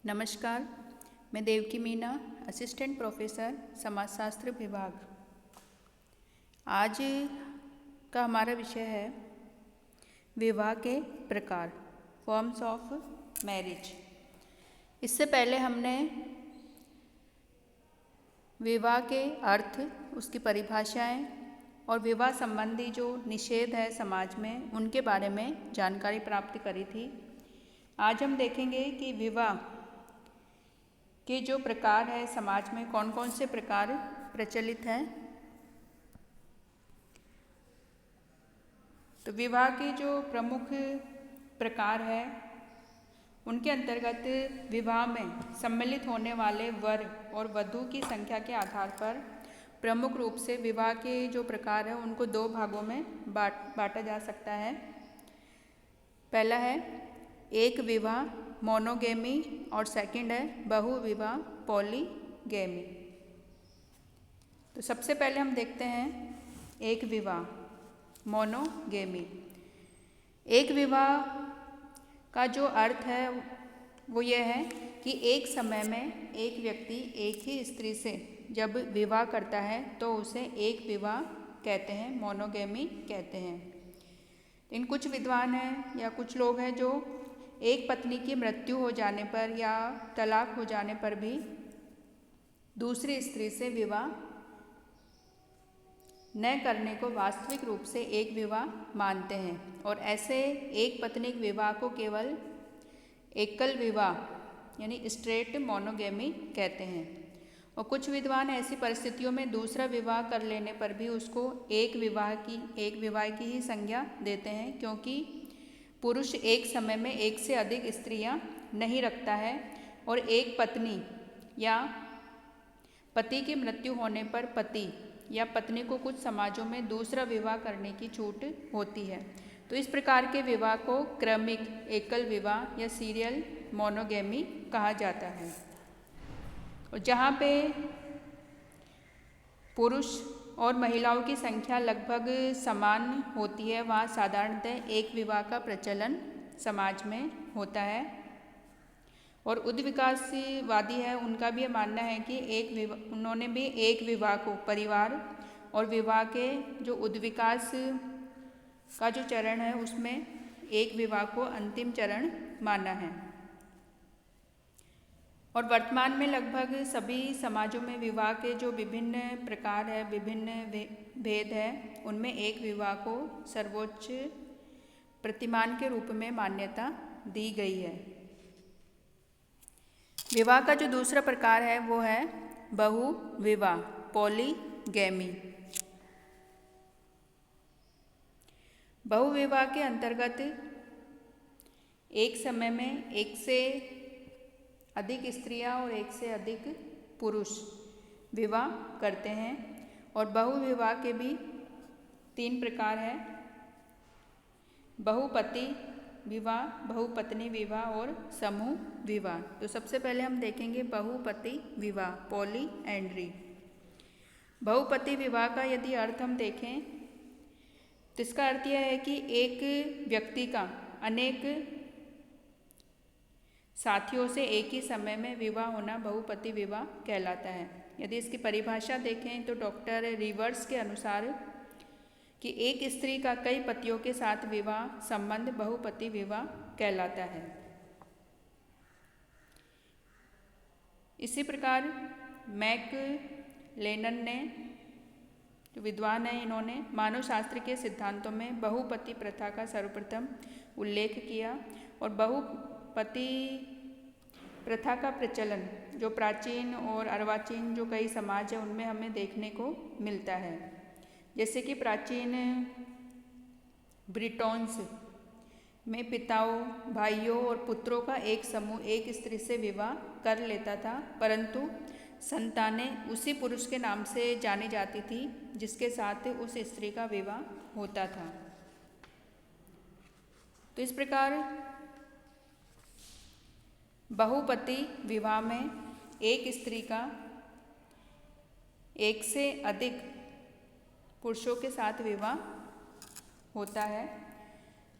नमस्कार, मैं Devaki Meena, assistant professor समाजशास्त्र विभाग। आज का हमारा विषय है विवाह के प्रकार, फॉर्म्स ऑफ मैरिज। इससे पहले हमने विवाह के अर्थ, उसकी परिभाषाएं और विवाह संबंधी जो निषेध है समाज में, उनके बारे में जानकारी प्राप्त करी थी। आज हम देखेंगे कि विवाह के जो प्रकार है समाज में कौन कौन से प्रकार प्रचलित हैं। तो विवाह के जो प्रमुख प्रकार है उनके अंतर्गत विवाह में सम्मिलित होने वाले वर और वधू की संख्या के आधार पर प्रमुख रूप से विवाह के जो प्रकार है उनको दो भागों में बांटा जा सकता है। पहला है एक विवाह मोनोगेमी और सेकंड है बहुविवाह पॉलीगेमी। तो सबसे पहले हम देखते हैं एक विवाह मोनोगेमी। एक विवाह का जो अर्थ है वो ये है कि एक समय में एक व्यक्ति एक ही स्त्री से जब विवाह करता है तो उसे एक विवाह कहते हैं, मोनोगेमी कहते हैं। इन कुछ विद्वान हैं या कुछ लोग हैं जो एक पत्नी की मृत्यु हो जाने पर या तलाक हो जाने पर भी दूसरी स्त्री से विवाह न करने को वास्तविक रूप से एक विवाह मानते हैं और ऐसे एक पत्नी विवाह को केवल एकल विवाह यानी स्ट्रेट मोनोगेमी कहते हैं। और कुछ विद्वान ऐसी परिस्थितियों में दूसरा विवाह कर लेने पर भी उसको एक विवाह की ही संज्ञा देते हैं, क्योंकि पुरुष एक समय में एक से अधिक स्त्रियां नहीं रखता है और एक पत्नी या पति की मृत्यु होने पर पति या पत्नी को कुछ समाजों में दूसरा विवाह करने की छूट होती है। तो इस प्रकार के विवाह को क्रमिक एकल विवाह या सीरियल मोनोगेमी कहा जाता है। और जहाँ पे पुरुष और महिलाओं की संख्या लगभग समान होती है वहाँ साधारणतः एक विवाह का प्रचलन समाज में होता है। और उद्विकासवादी है उनका भी मानना है कि उन्होंने भी एक विवाह को परिवार और विवाह के जो उद्विकास का जो चरण है उसमें एक विवाह को अंतिम चरण माना है। और वर्तमान में लगभग सभी समाजों में विवाह के जो विभिन्न प्रकार है, विभिन्न भेद है, उनमें एक विवाह को सर्वोच्च प्रतिमान के रूप में मान्यता दी गई है। विवाह का जो दूसरा प्रकार है वो है बहुविवाह पॉलीगेमी। बहुविवाह के अंतर्गत एक समय में एक से अधिक स्त्रियां और एक से अधिक पुरुष विवाह करते हैं। और बहुविवाह के भी तीन प्रकार हैं, बहुपति विवाह, बहुपत्नी विवाह और समूह विवाह। तो सबसे पहले हम देखेंगे बहुपति विवाह पॉलीएंड्री। बहुपति विवाह का यदि अर्थ हम देखें तो इसका अर्थ यह है कि एक व्यक्ति का अनेक साथियों से एक ही समय में विवाह होना बहुपति विवाह कहलाता है। यदि इसकी परिभाषा देखें तो डॉक्टर रिवर्स के अनुसार कि एक स्त्री का कई पतियों के साथ विवाह संबंध बहुपति विवाह कहलाता है। इसी प्रकार मैक लेनन ने जो विद्वान है इन्होंने मानव शास्त्र के सिद्धांतों में बहुपति प्रथा का सर्वप्रथम उल्लेख किया। और बहुपति प्रथा का प्रचलन जो प्राचीन और अर्वाचीन जो कई समाज है उनमें हमें देखने को मिलता है। जैसे कि प्राचीन ब्रिटोन्स में पिताओं, भाइयों और पुत्रों का एक समूह एक स्त्री से विवाह कर लेता था, परंतु संतानें उसी पुरुष के नाम से जानी जाती थी जिसके साथ उस स्त्री का विवाह होता था। तो इस प्रकार बहुपति विवाह में एक स्त्री का एक से अधिक पुरुषों के साथ विवाह होता है।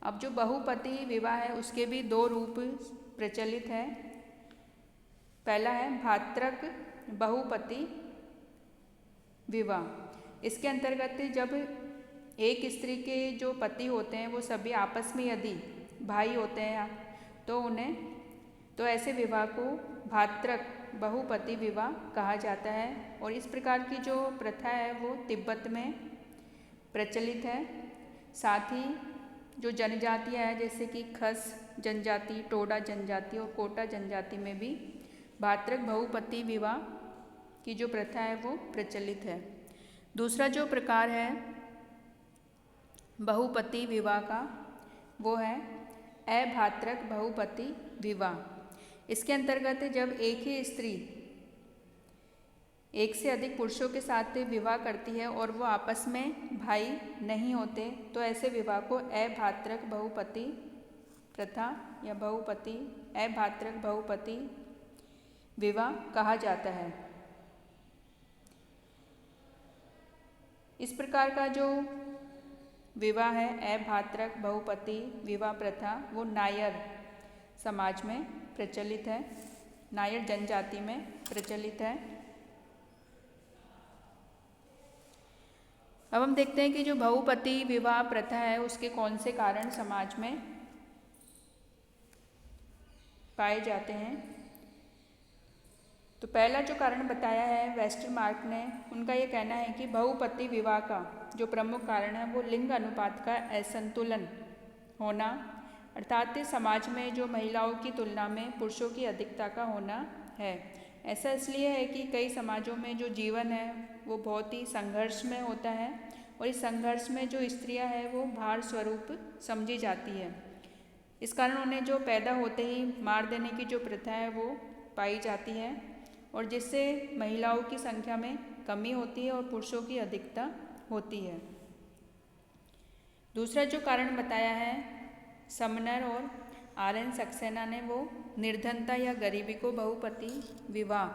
अब जो बहुपति विवाह है उसके भी दो रूप प्रचलित है। पहला है भातृक बहुपति विवाह। इसके अंतर्गत जब एक स्त्री के जो पति होते हैं वो सभी आपस में यदि भाई होते हैं तो ऐसे विवाह को भातृक बहुपति विवाह कहा जाता है। और इस प्रकार की जो प्रथा है वो तिब्बत में प्रचलित है। साथ ही जो जनजातियाँ हैं जैसे कि खस जनजाति, टोडा जनजाति और कोटा जनजाति में भी भातृक बहुपति विवाह की जो प्रथा है वो प्रचलित है। दूसरा जो प्रकार है बहुपति विवाह का वो है अभातृक बहुपति विवाह। इसके अंतर्गत जब एक ही स्त्री एक से अधिक पुरुषों के साथ विवाह करती है और वो आपस में भाई नहीं होते तो ऐसे विवाह को अभातृक बहुपति प्रथा या अभातृक बहुपति विवाह कहा जाता है। इस प्रकार का जो विवाह है अभातृक बहुपति विवाह प्रथा वो नायर समाज में प्रचलित है, नायर जनजाति में प्रचलित है। अब हम देखते हैं कि जो बहुपति विवाह प्रथा है उसके कौन से कारण समाज में पाए जाते हैं। तो पहला जो कारण बताया है वेस्टरमार्क ने, उनका ये कहना है कि बहुपति विवाह का जो प्रमुख कारण है वो लिंग अनुपात का असंतुलन होना, अर्थात समाज में जो महिलाओं की तुलना में पुरुषों की अधिकता का होना है। ऐसा इसलिए है कि कई समाजों में जो जीवन है वो बहुत ही संघर्ष में होता है और इस संघर्ष में जो स्त्रियां हैं वो भार स्वरूप समझी जाती है। इस कारण उन्हें जो पैदा होते ही मार देने की जो प्रथा है वो पाई जाती है और जिससे महिलाओं की संख्या में कमी होती है और पुरुषों की अधिकता होती है। दूसरा जो कारण बताया है समनर और आर.एन. सक्सेना ने वो निर्धनता या गरीबी को बहुपति विवाह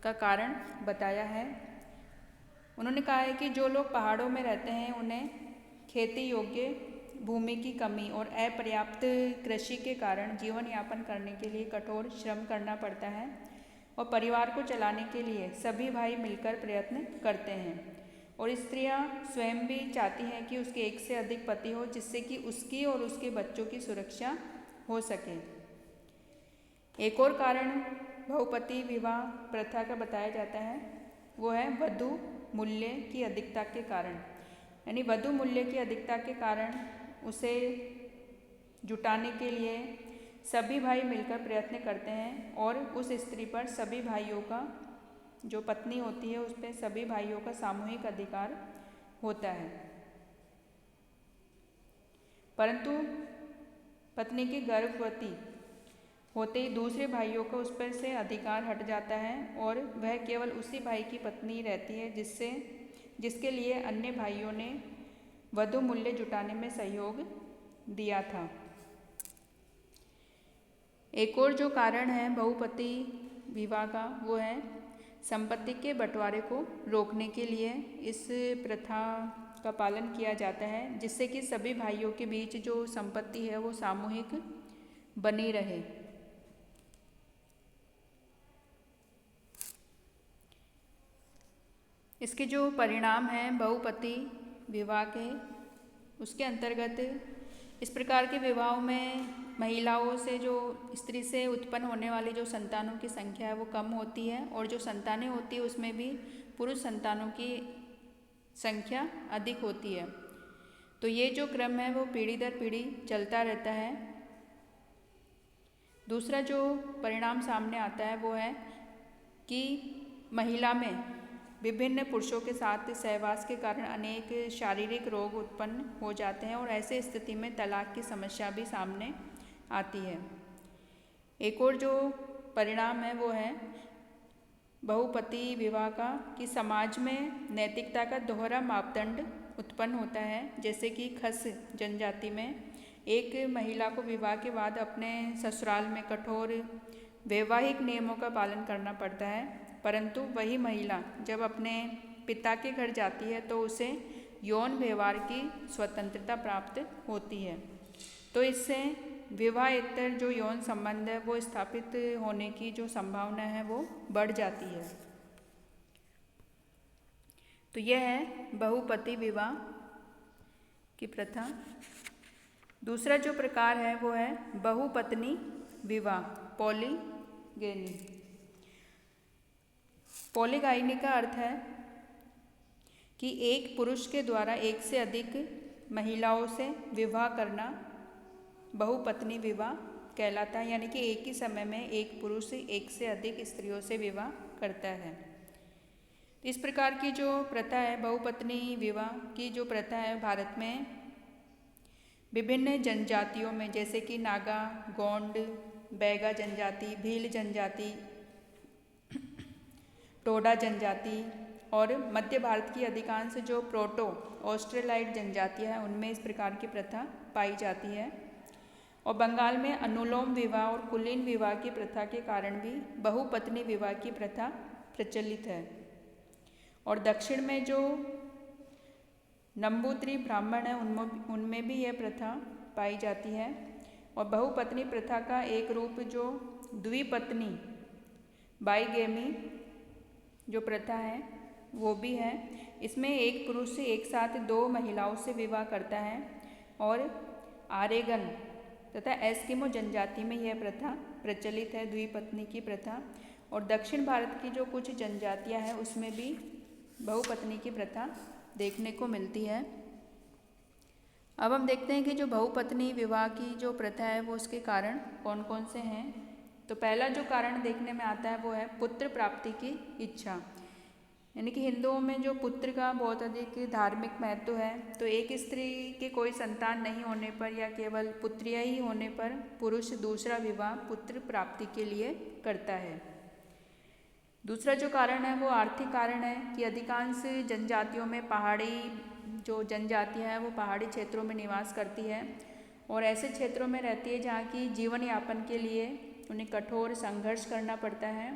का कारण बताया है। उन्होंने कहा है कि जो लोग पहाड़ों में रहते हैं उन्हें खेती योग्य भूमि की कमी और अपर्याप्त कृषि के कारण जीवन यापन करने के लिए कठोर श्रम करना पड़ता है और परिवार को चलाने के लिए सभी भाई मिलकर प्रयत्न करते हैं और स्त्रियां स्वयं भी चाहती हैं कि उसके एक से अधिक पति हो जिससे कि उसकी और उसके बच्चों की सुरक्षा हो सके। एक और कारण बहुपति विवाह प्रथा का बताया जाता है वो है वधू मूल्य की अधिकता के कारण, यानी वधू मूल्य की अधिकता के कारण उसे जुटाने के लिए सभी भाई मिलकर प्रयत्न करते हैं और उस स्त्री पर सभी भाइयों का जो पत्नी होती है उस पर सभी भाइयों का सामूहिक अधिकार होता है। परंतु पत्नी की गर्भवती होते ही दूसरे भाइयों का उस पर से अधिकार हट जाता है और वह केवल उसी भाई की पत्नी रहती है जिसके लिए अन्य भाइयों ने वधू मूल्य जुटाने में सहयोग दिया था। एक और जो कारण है बहुपति विवाह का वो है संपत्ति के बंटवारे को रोकने के लिए इस प्रथा का पालन किया जाता है जिससे कि सभी भाइयों के बीच जो संपत्ति है वो सामूहिक बनी रहे। इसके जो परिणाम हैं बहुपति विवाह के उसके अंतर्गत इस प्रकार के विवाहों में महिलाओं से जो स्त्री से उत्पन्न होने वाली जो संतानों की संख्या है वो कम होती है और जो संतानें होती है उसमें भी पुरुष संतानों की संख्या अधिक होती है। तो ये जो क्रम है वो पीढ़ी दर पीढ़ी चलता रहता है। दूसरा जो परिणाम सामने आता है वो है कि महिला में विभिन्न पुरुषों के साथ सहवास के कारण अनेक शारीरिक रोग उत्पन्न हो जाते हैं और ऐसे स्थिति में तलाक की समस्या भी सामने आती है। एक और जो परिणाम है वो है बहुपति विवाह का कि समाज में नैतिकता का दोहरा मापदंड उत्पन्न होता है। जैसे कि खस जनजाति में एक महिला को विवाह के बाद अपने ससुराल में कठोर वैवाहिक नियमों का पालन करना पड़ता है, परंतु वही महिला जब अपने पिता के घर जाती है तो उसे यौन व्यवहार की स्वतंत्रता प्राप्त होती है। तो इससे विवाहेतर जो यौन संबंध है वो स्थापित होने की जो संभावना है वो बढ़ जाती है। तो यह है बहुपति विवाह की प्रथा। दूसरा जो प्रकार है वो है बहुपत्नी विवाह, पॉलीगैनी। पॉलीगाइनी का अर्थ है कि एक पुरुष के द्वारा एक से अधिक महिलाओं से विवाह करना बहुपत्नी विवाह कहलाता है, यानी कि एक ही समय में एक पुरुष एक से अधिक स्त्रियों से विवाह करता है। इस प्रकार की जो प्रथा है बहुपत्नी विवाह की जो प्रथा है भारत में विभिन्न जनजातियों में, जैसे कि नागा, गोंड, बैगा जनजाति, भील जनजाति, टोडा जनजाति और मध्य भारत की अधिकांश जो प्रोटो ऑस्ट्रेलाइड जनजातियाँ हैं उनमें इस प्रकार की प्रथा पाई जाती है। और बंगाल में अनुलोम विवाह और कुलीन विवाह की प्रथा के कारण भी बहुपत्नी विवाह की प्रथा प्रचलित है। और दक्षिण में जो नंबूद्री ब्राह्मण है उनमें भी यह प्रथा पाई जाती है। और बहुपत्नी प्रथा का एक रूप जो द्विपत्नी बाईगेमी जो प्रथा है वो भी है। इसमें एक पुरुष एक साथ दो महिलाओं से विवाह करता है। और आरेगन तथा एस्किमो जनजाति में यह प्रथा प्रचलित है, द्विपत्नी की प्रथा। और दक्षिण भारत की जो कुछ जनजातियां हैं उसमें भी बहुपत्नी की प्रथा देखने को मिलती है। अब हम देखते हैं कि जो बहुपत्नी विवाह की जो प्रथा है वो उसके कारण कौन कौन से हैं। तो पहला जो कारण देखने में आता है वो है पुत्र प्राप्ति की इच्छा, यानी कि हिंदुओं में जो पुत्र का बहुत अधिक धार्मिक महत्व है। तो एक स्त्री के कोई संतान नहीं होने पर या केवल पुत्रियां ही होने पर पुरुष दूसरा विवाह पुत्र प्राप्ति के लिए करता है। दूसरा जो कारण है वो आर्थिक कारण है कि अधिकांश जनजातियों में पहाड़ी जो जनजातियां हैं वो पहाड़ी क्षेत्रों में निवास करती है और ऐसे क्षेत्रों में रहती है जहाँ की जीवन यापन के लिए उन्हें कठोर संघर्ष करना पड़ता है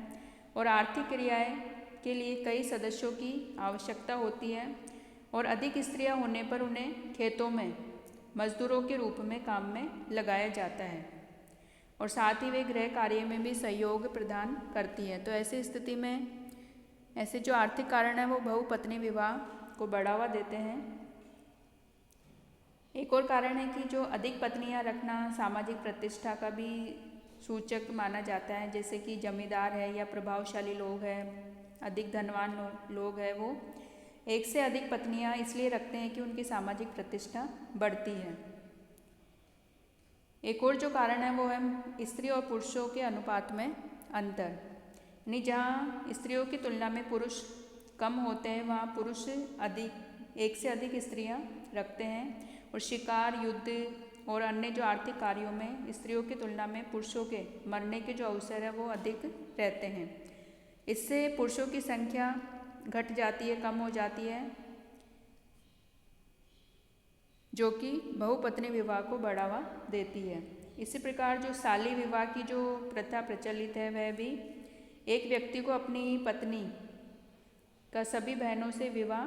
और आर्थिक क्रियाएं के लिए कई सदस्यों की आवश्यकता होती है। और अधिक स्त्रियां होने पर उन्हें खेतों में मजदूरों के रूप में काम में लगाया जाता है और साथ ही वे गृह कार्य में भी सहयोग प्रदान करती है। तो ऐसी स्थिति में ऐसे जो आर्थिक कारण है वो बहुपत्नी विवाह को बढ़ावा देते हैं। एक और कारण है कि जो अधिक पत्नियां रखना सामाजिक प्रतिष्ठा का भी सूचक माना जाता है, जैसे कि जमींदार है या प्रभावशाली लोग हैं, अधिक धनवान लोग हैं, वो एक से अधिक पत्नियां इसलिए रखते हैं कि उनकी सामाजिक प्रतिष्ठा बढ़ती है। एक और जो कारण है वो है स्त्री और पुरुषों के अनुपात में अंतर, यानी जहाँ स्त्रियों की तुलना में पुरुष कम होते हैं वहाँ पुरुष एक से अधिक स्त्रियाँ रखते हैं। और शिकार, युद्ध और अन्य जो आर्थिक कार्यों में स्त्रियों की तुलना में पुरुषों के मरने के जो अवसर है वो अधिक रहते हैं। इससे पुरुषों की संख्या घट जाती है, कम हो जाती है, जो कि बहुपत्नी विवाह को बढ़ावा देती है। इसी प्रकार जो साली विवाह की जो प्रथा प्रचलित है वह भी एक व्यक्ति को अपनी पत्नी का सभी बहनों से विवाह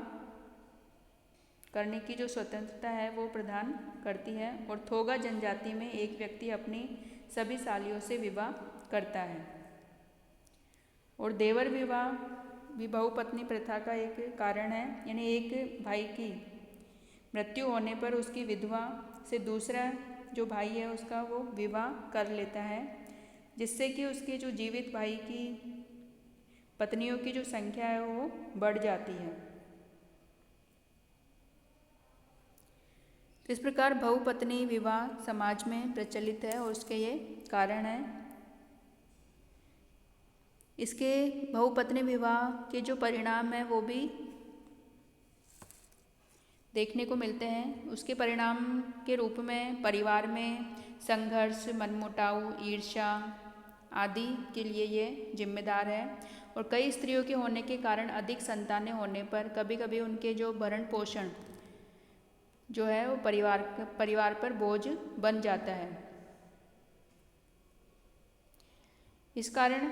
करने की जो स्वतंत्रता है वो प्रदान करती है। और थोगा जनजाति में एक व्यक्ति अपनी सभी सालियों से विवाह करता है। और देवर विवाह भी बहुपत्नी प्रथा का एक कारण है, यानी एक भाई की मृत्यु होने पर उसकी विधवा से दूसरा जो भाई है उसका वो विवाह कर लेता है, जिससे कि उसके जो जीवित भाई की पत्नियों की जो संख्या है वो बढ़ जाती है। तो इस प्रकार बहुपत्नी विवाह समाज में प्रचलित है और उसके ये कारण हैं। इसके बहुपत्नी विवाह के जो परिणाम है वो भी देखने को मिलते हैं। उसके परिणाम के रूप में परिवार में संघर्ष, मनमुटाव, ईर्ष्या आदि के लिए ये जिम्मेदार है। और कई स्त्रियों के होने के कारण अधिक संतानें होने पर कभी कभी उनके जो भरण पोषण जो है वो परिवार पर बोझ बन जाता है। इस कारण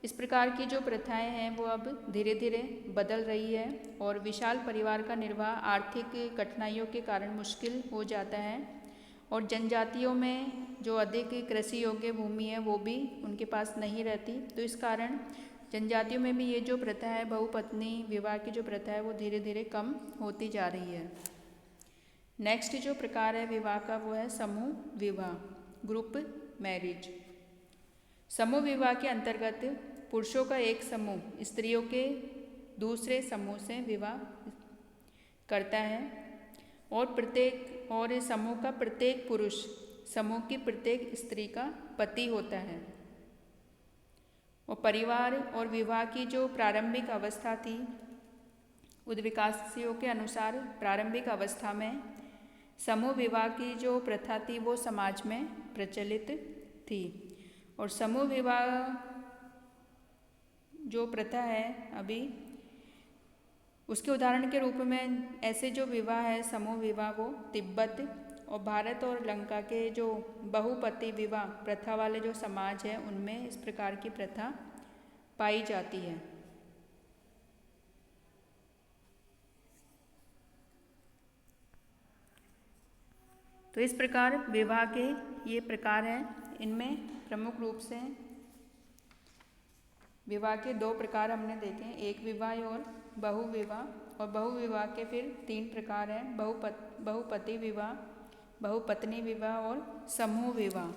इस प्रकार की जो प्रथाएं हैं वो अब धीरे धीरे बदल रही है और विशाल परिवार का निर्वाह आर्थिक कठिनाइयों के कारण मुश्किल हो जाता है। और जनजातियों में जो अधिक कृषि योग्य भूमि है वो भी उनके पास नहीं रहती, तो इस कारण जनजातियों में भी ये जो प्रथा है बहुपत्नी विवाह की जो प्रथा है वो धीरे धीरे कम होती जा रही है। नेक्स्ट जो प्रकार है विवाह का वो है समूह विवाह, ग्रुप मैरिज। समूह विवाह के अंतर्गत पुरुषों का एक समूह स्त्रियों के दूसरे समूह से विवाह करता है और इस समूह का प्रत्येक पुरुष समूह की प्रत्येक स्त्री का पति होता है। और परिवार और विवाह की जो प्रारंभिक अवस्था थी, उद्विकासियों के अनुसार प्रारंभिक अवस्था में समूह विवाह की जो प्रथा थी वो समाज में प्रचलित थी। और समूह विवाह जो प्रथा है अभी, उसके उदाहरण के रूप में ऐसे जो विवाह है समूह विवाह वो तिब्बत और भारत और लंका के जो बहुपति विवाह प्रथा वाले जो समाज है उनमें इस प्रकार की प्रथा पाई जाती है। तो इस प्रकार विवाह के ये प्रकार हैं। इनमें प्रमुख रूप से विवाह के दो प्रकार हमने देखे, एक विवाह और बहुविवाह। और बहुविवाह के फिर तीन प्रकार हैं, बहुपति विवाह, बहुपत्नी विवाह और समूह विवाह।